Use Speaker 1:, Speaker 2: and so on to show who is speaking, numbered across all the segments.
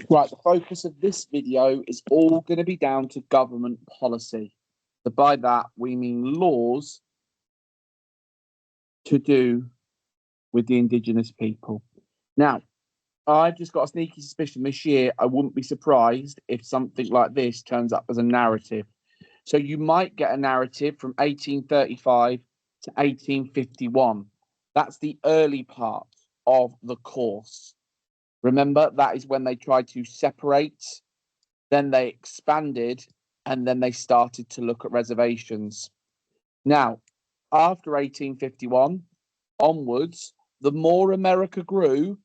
Speaker 1: Right, the focus of this video is all going to be down to government policy. So by that, we mean laws to do with the indigenous people. Now, I've just got a sneaky suspicion this year I wouldn't be surprised if something like this turns up as a narrative. So you might get a narrative from 1835 to 1851. That's the early part of the course. Remember, that is when they tried to separate, then they expanded, and then they started to look at reservations. Now, after 1851 onwards, the more America grew,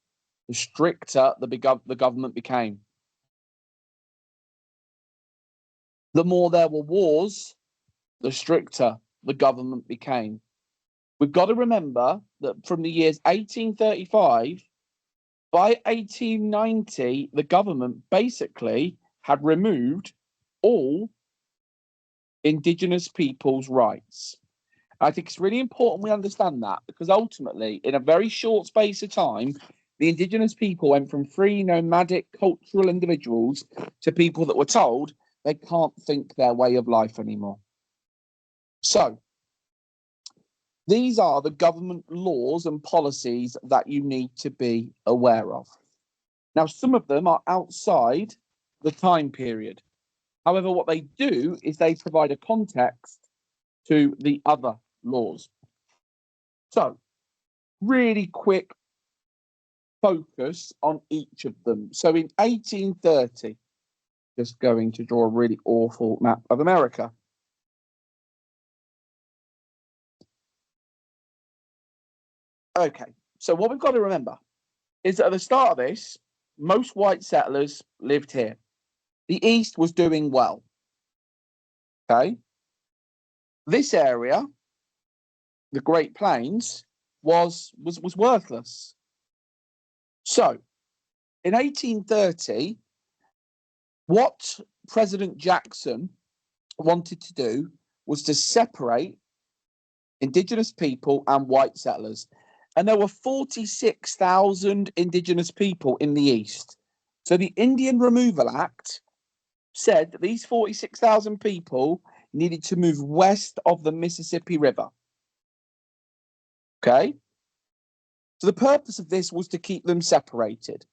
Speaker 1: the stricter the government became. The more there were wars, the stricter the government became. We've got to remember that from the years 1835, by 1890, the government basically had removed all indigenous people's rights. I think it's really important we understand that, because ultimately, in a very short space of time, the indigenous people went from free, nomadic, cultural individuals to people that were told they can't think their way of life anymore. So, these are the government laws and policies that you need to be aware of. Now, some of them are outside the time period. However, what they do is they provide a context to the other laws. So, really quick focus on each of them. So, in 1830, just going to draw a really awful map of America. Okay, so what we've got to remember is that at the start of this, most white settlers lived here. The East was doing well. Okay. This area, the Great Plains, was worthless. So, in 1830, what President Jackson wanted to do was to separate indigenous people and white settlers. And there were 46,000 indigenous people in the East. So the Indian Removal Act said that these 46,000 people needed to move west of the Mississippi River. Okay? So the purpose of this was to keep them separated.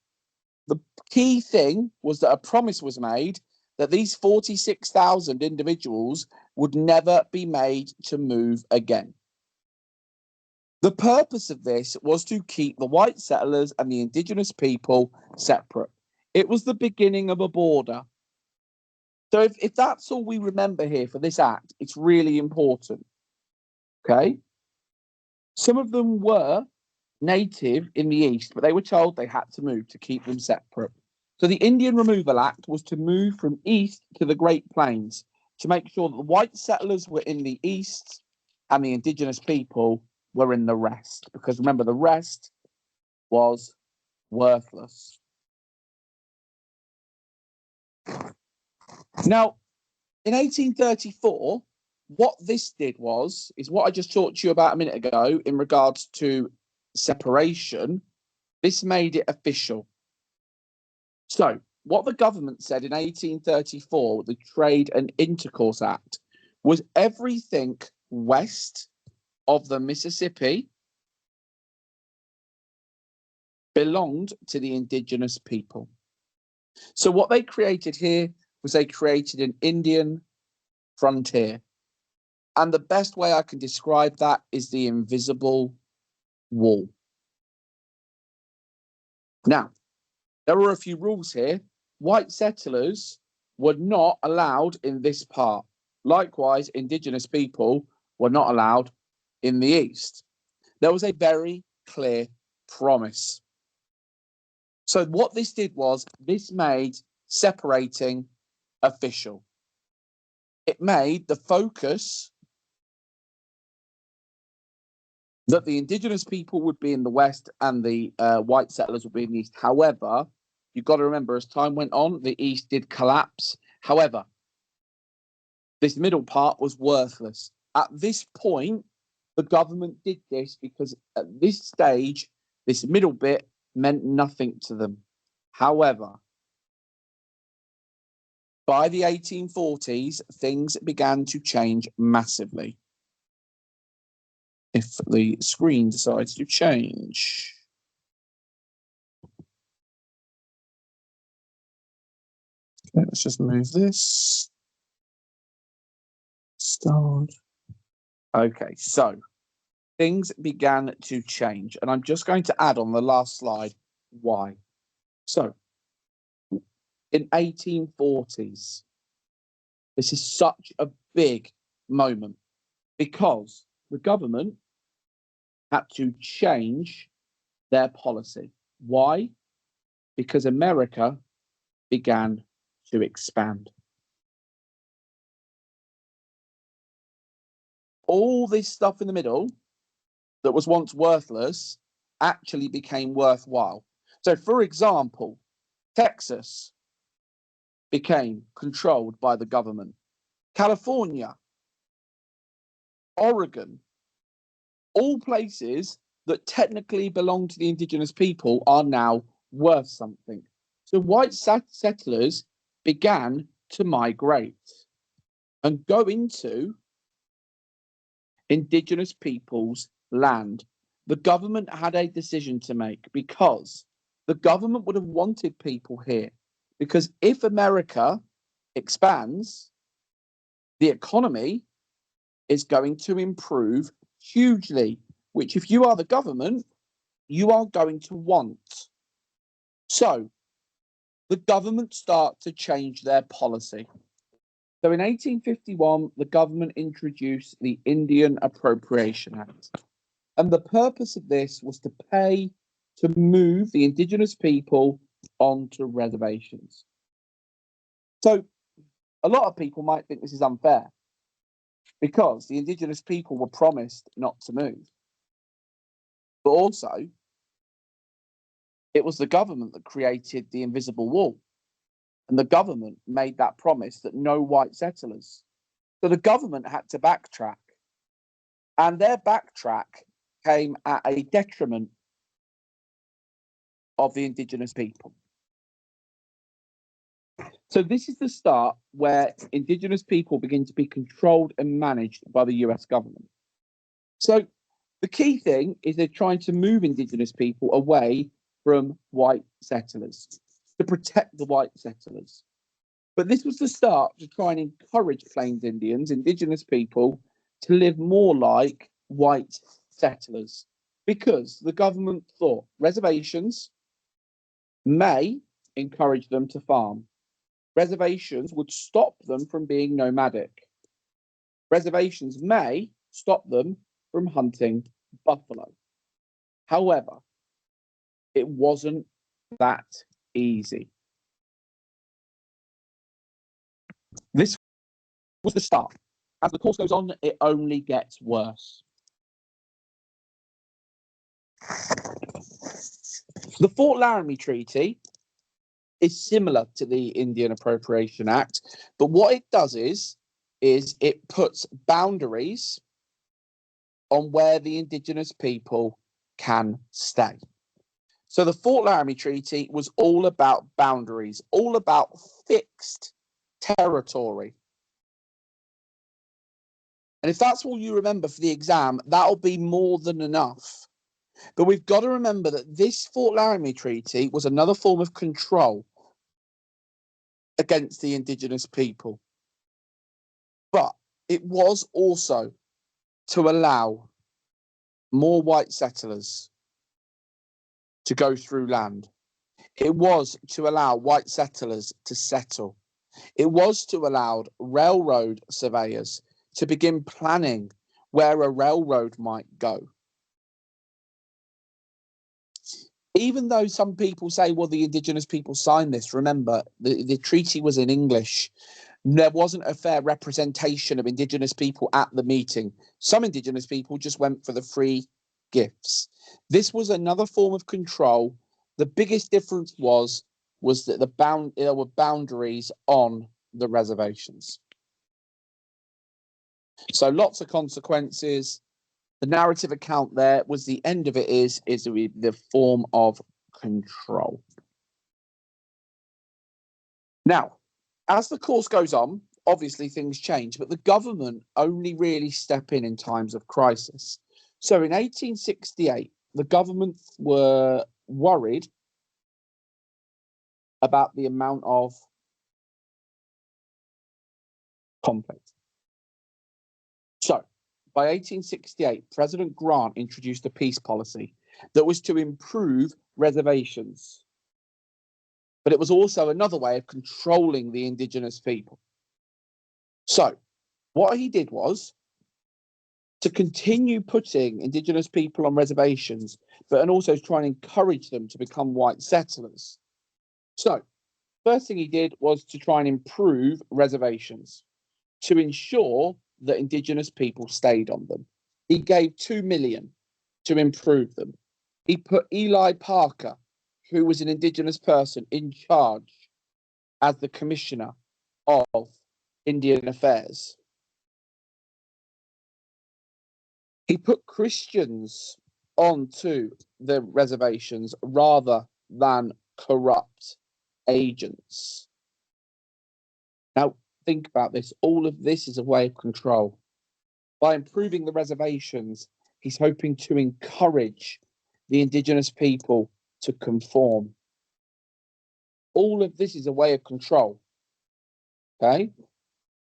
Speaker 1: The key thing was that a promise was made that these 46,000 individuals would never be made to move again. The purpose of this was to keep the white settlers and the indigenous people separate. It was the beginning of a border. So if that's all we remember here for this act, it's really important. Okay? Some of them were native in the East, but they were told they had to move to keep them separate. So the Indian Removal Act was to move from East to the Great Plains to make sure that the white settlers were in the East and the indigenous people were in the rest, because remember, the rest was worthless. Now, in 1834, what this did is what I just talked to you about a minute ago in regards to separation. This made it official. So, what the government said in 1834, the Trade and Intercourse Act, was everything west of the Mississippi belonged to the indigenous people. So what they created here was they created an Indian frontier. And the best way I can describe that is the invisible wall. Now, there were a few rules here. White settlers were not allowed in this part. Likewise, indigenous people were not allowed in the East. There was a very clear promise. So what this did was this made separating official. It made the focus that the indigenous people would be in the West and the white settlers would be in the East. However, you've got to remember, as time went on, the East did collapse. However, this middle part was worthless. At this point, the government did this because at this stage, this middle bit meant nothing to them. However, By the 1840s, things began to change massively. If the screen decides to change. Okay, let's just move this. Start. Okay, so things began to change, and I'm just going to add on the last slide why. So, in 1840s, this is such a big moment because the government had to change their policy. Why? Because America began to expand. All this stuff in the middle that was once worthless actually became worthwhile. So, for example, Texas became controlled by the government. California, Oregon, all places that technically belong to the indigenous people are now worth something. So white settlers began to migrate and go into indigenous people's land. The government had a decision to make because the government would have wanted people here. Because if America expands, the economy is going to improve hugely, which if you are the government, you are going to want. So the government start to change their policy. So in 1851, the government introduced the Indian Appropriation Act. And the purpose of this was to pay to move the indigenous people onto reservations. So a lot of people might think this is unfair because the indigenous people were promised not to move. But also, it was the government that created the invisible wall. And the government made that promise that no white settlers. So the government had to backtrack. And their backtrack came at a detriment of the indigenous people. So this is the start where indigenous people begin to be controlled and managed by the US government. So the key thing is they're trying to move indigenous people away from white settlers to protect the white settlers. But this was the start to try and encourage Plains Indians, indigenous people, to live more like white settlers because the government thought reservations may encourage them to farm. Reservations would stop them from being nomadic. Reservations may stop them from hunting buffalo. However, it wasn't that easy. This was the start. As the course goes on, it only gets worse. The Fort Laramie Treaty is similar to the Indian Appropriation Act, but what it does is it puts boundaries on where the indigenous people can stay. So the Fort Laramie Treaty was all about boundaries, all about fixed territory. And if that's all you remember for the exam, that'll be more than enough. But we've got to remember that this Fort Laramie Treaty was another form of control against the indigenous people. But it was also to allow more white settlers to go through land. It was to allow white settlers to settle. It was to allow railroad surveyors to begin planning where a railroad might go. Even though some people say, well, the indigenous people signed this, remember, the treaty was in English. There wasn't a fair representation of indigenous people at the meeting. Some indigenous people just went for the free gifts. This was another form of control. The biggest difference was that there were boundaries on the reservations. So lots of consequences. The narrative account there was the end of it is the form of control. Now, As the course goes on, obviously things change, but the government only really step in times of crisis. So in 1868, the government were worried about the amount of conflict. So by 1868, President Grant introduced a peace policy that was to improve reservations. But it was also another way of controlling the indigenous people. So what he did was to continue putting indigenous people on reservations, and also try and encourage them to become white settlers. So first thing he did was to try and improve reservations to ensure that indigenous people stayed on them. He gave 2 million to improve them. He put Eli Parker, who was an indigenous person, in charge as the commissioner of Indian Affairs. He put Christians onto the reservations rather than corrupt agents. Now, think about this. All of this is a way of control. By improving the reservations, he's hoping to encourage the indigenous people to conform. All of this is a way of control. Okay?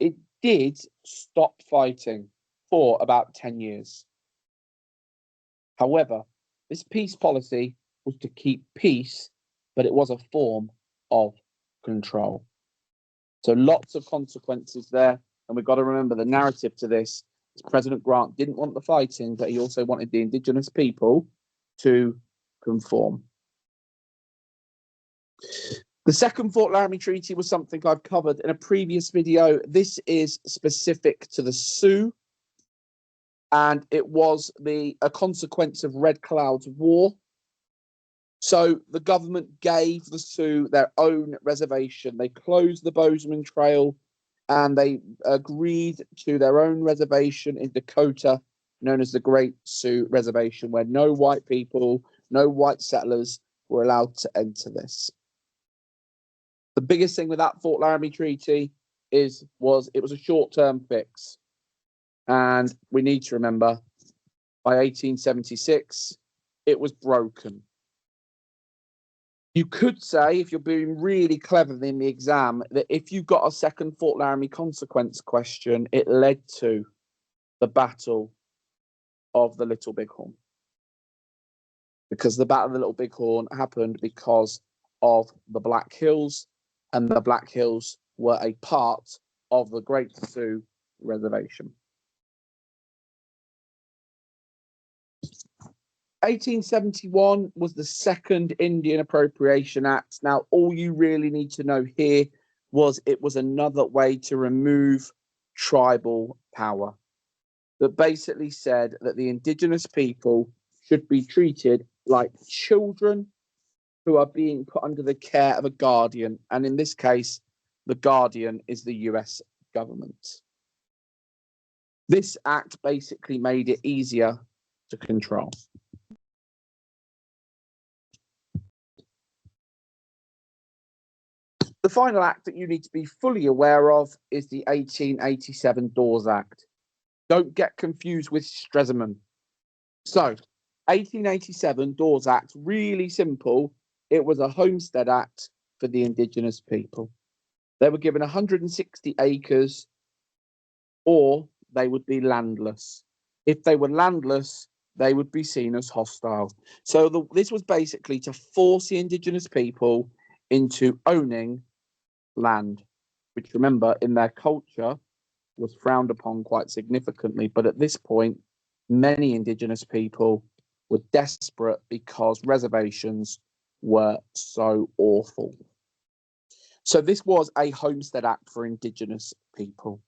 Speaker 1: It did stop fighting for about 10 years. However, this peace policy was to keep peace, but it was a form of control. So lots of consequences there. And we've got to remember the narrative to this is President Grant didn't want the fighting, but he also wanted the indigenous people to conform. The Second Fort Laramie Treaty was something I've covered in a previous video. This is specific to the Sioux, and it was a consequence of Red Cloud's War. So the government gave the Sioux their own reservation. They closed the Bozeman Trail and they agreed to their own reservation in Dakota, known as the Great Sioux Reservation, where no white people, no white settlers were allowed to enter this. The biggest thing with that Fort Laramie Treaty was it was a short-term fix. And we need to remember, by 1876, it was broken. You could say, if you're being really clever in the exam, that if you got a second Fort Laramie consequence question, it led to the Battle of the Little Bighorn. Because the Battle of the Little Bighorn happened because of the Black Hills, and the Black Hills were a part of the Great Sioux Reservation. 1871 was the second Indian Appropriation Act. Now, all you really need to know here was it was another way to remove tribal power. That basically said that the indigenous people should be treated like children who are being put under the care of a guardian. And in this case, the guardian is the US government. This act basically made it easier to control. The final act that you need to be fully aware of is the 1887 Dawes Act. Don't get confused with Stresemann. So, 1887 Dawes Act, really simple. It was a homestead act for the indigenous people. They were given 160 acres or they would be landless. If they were landless, they would be seen as hostile. So this was basically to force the indigenous people into owning land, which, remember, in their culture was frowned upon quite significantly. But at this point, many indigenous people were desperate because reservations were so awful. So this was a homestead act for indigenous people.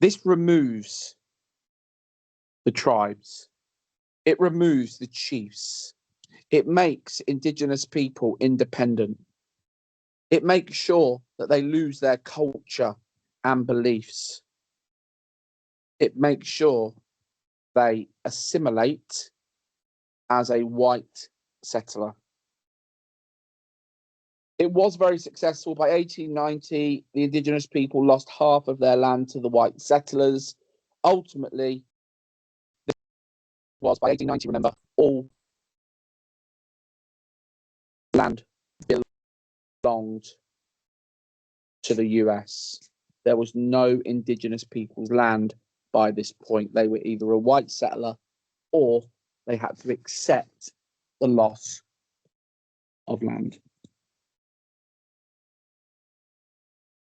Speaker 1: This removes the tribes. It removes the chiefs. It makes indigenous people independent. It makes sure that they lose their culture and beliefs. It makes sure they assimilate as a white settler. It was very successful. By 1890, the indigenous people lost half of their land to the white settlers. Ultimately, was by 1890, remember, all land belonged to the US. There was no indigenous people's land by this point. They were either a white settler or they had to accept the loss of land.